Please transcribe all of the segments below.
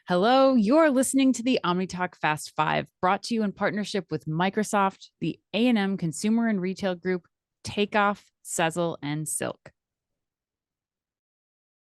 Hello, you're listening to the OmniTalk Fast 5, brought to you in partnership with Microsoft, the A&M Consumer and Retail Group, Takeoff, Sezzle, and Silk.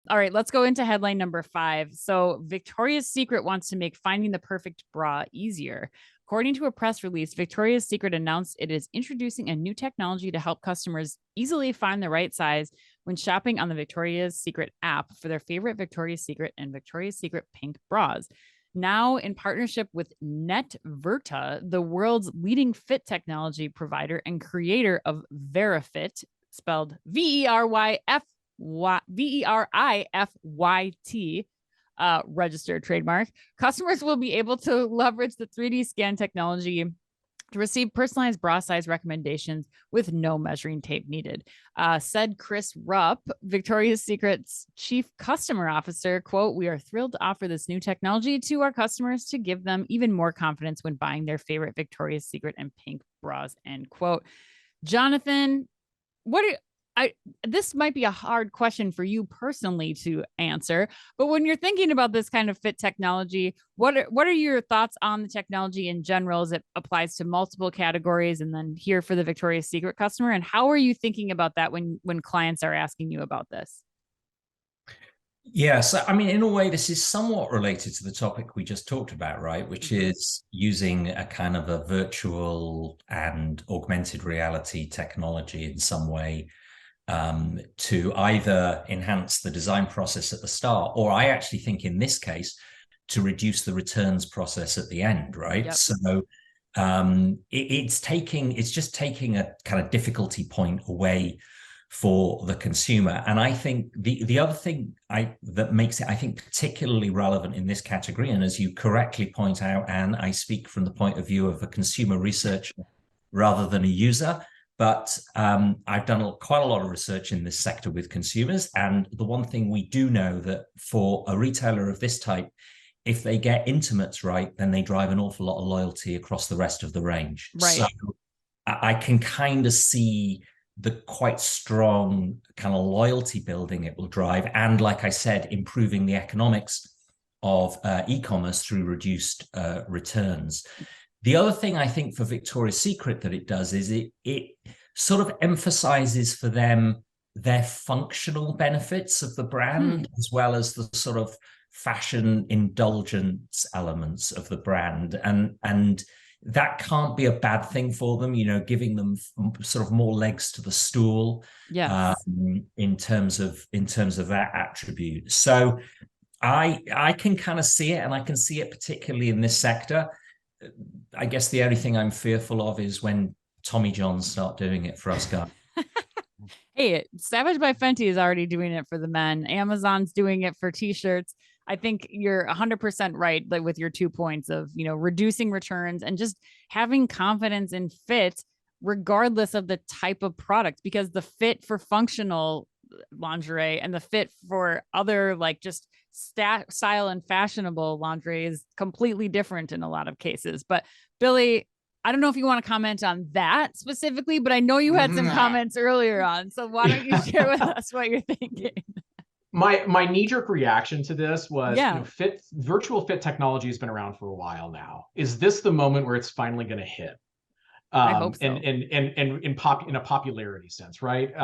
All right, let's go into headline number 5. So, Victoria's Secret wants to make finding the perfect bra easier. According to a press release, Victoria's Secret announced it is introducing a new technology to help customers easily find the right size when shopping on the Victoria's Secret app for their favorite Victoria's Secret and Victoria's Secret pink bras. Now, in partnership with Verifyt, the world's leading fit technology provider and creator of Verifyt, spelled Verifyt, registered trademark, customers will be able to leverage the 3D scan technology to receive personalized bra size recommendations with no measuring tape needed. Said Chris Rupp, Victoria's Secret's chief customer officer, quote, "We are thrilled to offer this new technology to our customers to give them even more confidence when buying their favorite Victoria's Secret and pink bras," end quote. Jonathan, what are this might be a hard question for you personally to answer, but when you're thinking about this kind of fit technology, what are your thoughts on the technology in general as it applies to multiple categories and then here for the Victoria's Secret customer? And how are you thinking about that when clients are asking you about this? Yes, I mean, in a way, this is somewhat related to the topic we just talked about, right? Which is using a kind of a virtual and augmented reality technology in some way to either enhance the design process at the start, or I actually think in this case, to reduce the returns process at the end, right? Yep. So it's just taking a kind of difficulty point away for the consumer. And I think the other thing that makes it, I think, particularly relevant in this category, and as you correctly point out, Anne, I speak from the point of view of a consumer researcher rather than a user, but I've done quite a lot of research in this sector with consumers. And the one thing we do know that for a retailer of this type, if they get intimates right, then they drive an awful lot of loyalty across the rest of the range. Right. So I can kind of see the quite strong kind of loyalty building it will drive. And like I said, improving the economics of e-commerce through reduced returns. The other thing I think for Victoria's Secret that it does is it sort of emphasizes for them their functional benefits of the brand, as well as the sort of fashion indulgence elements of the brand. And that can't be a bad thing for them, you know, giving them sort of more legs to the stool. Yes. In terms of that attribute. So I can kind of see it, and I can see it particularly in this sector. I guess the only thing I'm fearful of is when Tommy Johns start doing it for us guys. Hey, Savage by Fenty is already doing it for the men. Amazon's doing it for t-shirts. I think you're 100% right, like with your 2 points of, you know, reducing returns and just having confidence in fit regardless of the type of product, because the fit for functional lingerie and the fit for other like just style and fashionable lingerie is completely different in a lot of cases. But Billy, I don't know if you want to comment on that specifically, but I know you had some comments earlier on. So why don't you share with us what you're thinking? My knee-jerk reaction to this was, Yeah. you know, virtual fit technology has been around for a while now. Is this the moment where it's finally going to hit? I hope so. In a popularity sense, right?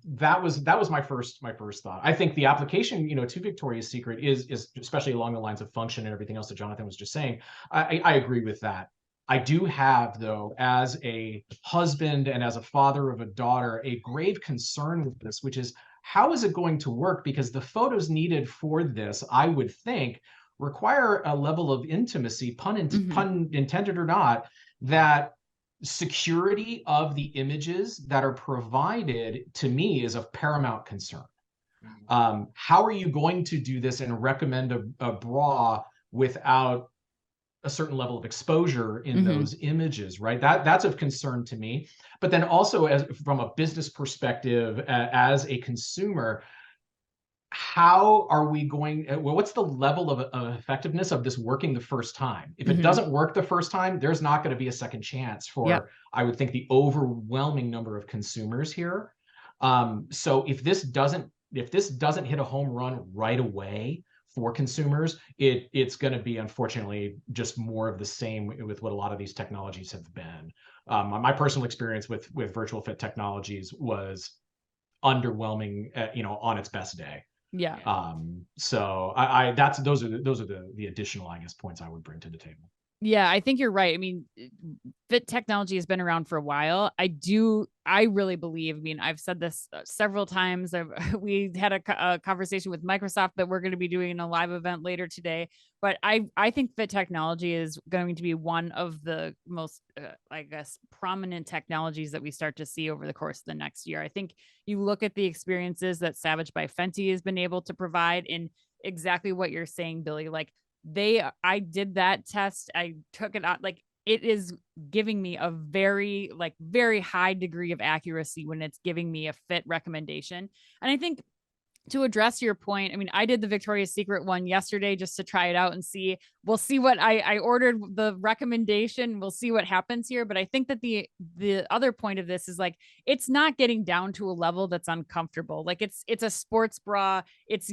That was my first thought. I think the application, you know, to Victoria's Secret is especially along the lines of function and everything else that Jonathan was just saying. I agree with that. I do have, though, as a husband and as a father of a daughter, a grave concern with this, which is how is it going to work? Because the photos needed for this, I would think, require a level of intimacy, pun intended or not, that security of the images that are provided to me is of paramount concern. How are you going to do this and recommend a bra without a certain level of exposure in those images, right? That's of concern to me. But then also, as from a business perspective, as a consumer, how are we going, what's the level of effectiveness of this working the first time? If it doesn't work the first time, there's not going to be a second chance for, I would think, the overwhelming number of consumers here. So if this doesn't hit a home run right away for consumers, it's going to be, unfortunately, just more of the same with what a lot of these technologies have been. My personal experience with virtual fit technologies was underwhelming, on its best day. Yeah. So those are the additional, I guess, points I would bring to the table. Yeah, I think you're right. I mean, fit technology has been around for a while. I really believe, I mean, I've said this several times. We had a conversation with Microsoft that we're going to be doing a live event later today. But I think fit technology is going to be one of the most, I guess, prominent technologies that we start to see over the course of the next year. I think you look at the experiences that Savage by Fenty has been able to provide in exactly what you're saying, Billy. Like, I did that test. I took it out. Like, it is giving me a very high degree of accuracy when it's giving me a fit recommendation. And I think, to address your point, I mean, I did the Victoria's Secret one yesterday just to try it out and see. We'll see what I ordered the recommendation. We'll see what happens here. But I think that the other point of this is, like, it's not getting down to a level that's uncomfortable. Like, it's a sports bra. It's,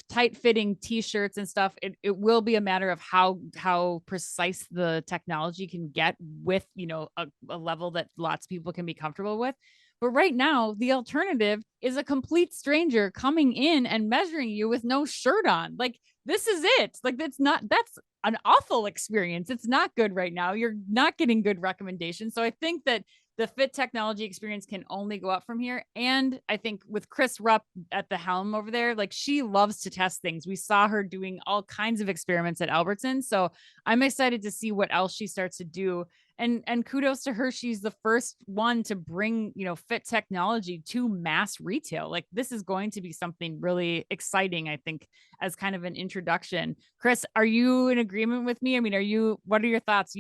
tight fitting t-shirts and stuff. It will be a matter of how precise the technology can get with, a level that lots of people can be comfortable with. But right now, the alternative is a complete stranger coming in and measuring you with no shirt on. Like, this is it. Like, that's an awful experience. It's not good right now. You're not getting good recommendations. So I think that the fit technology experience can only go up from here. And I think with Chris Rupp at the helm over there, like, she loves to test things. We saw her doing all kinds of experiments at Albertsons. So I'm excited to see what else she starts to do. And kudos to her. She's the first one to bring, fit technology to mass retail. Like, this is going to be something really exciting, I think, as kind of an introduction. Chris, are you in agreement with me? I mean, what are your thoughts?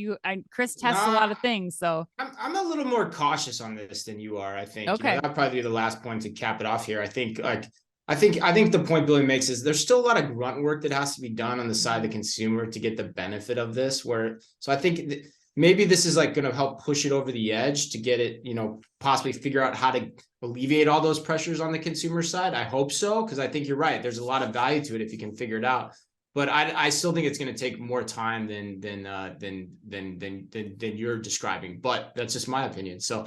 Chris tests a lot of things, so. I'm a little more cautious on this than you are, I think. Okay. That'll probably be the last point to cap it off here. I think the point Billy makes is there's still a lot of grunt work that has to be done on the side of the consumer to get the benefit of this. So I think maybe this is like going to help push it over the edge to get it, possibly figure out how to alleviate all those pressures on the consumer side. I hope so, because I think you're right. There's a lot of value to it if you can figure it out. But I still think it's going to take more time than you're describing. But that's just my opinion. So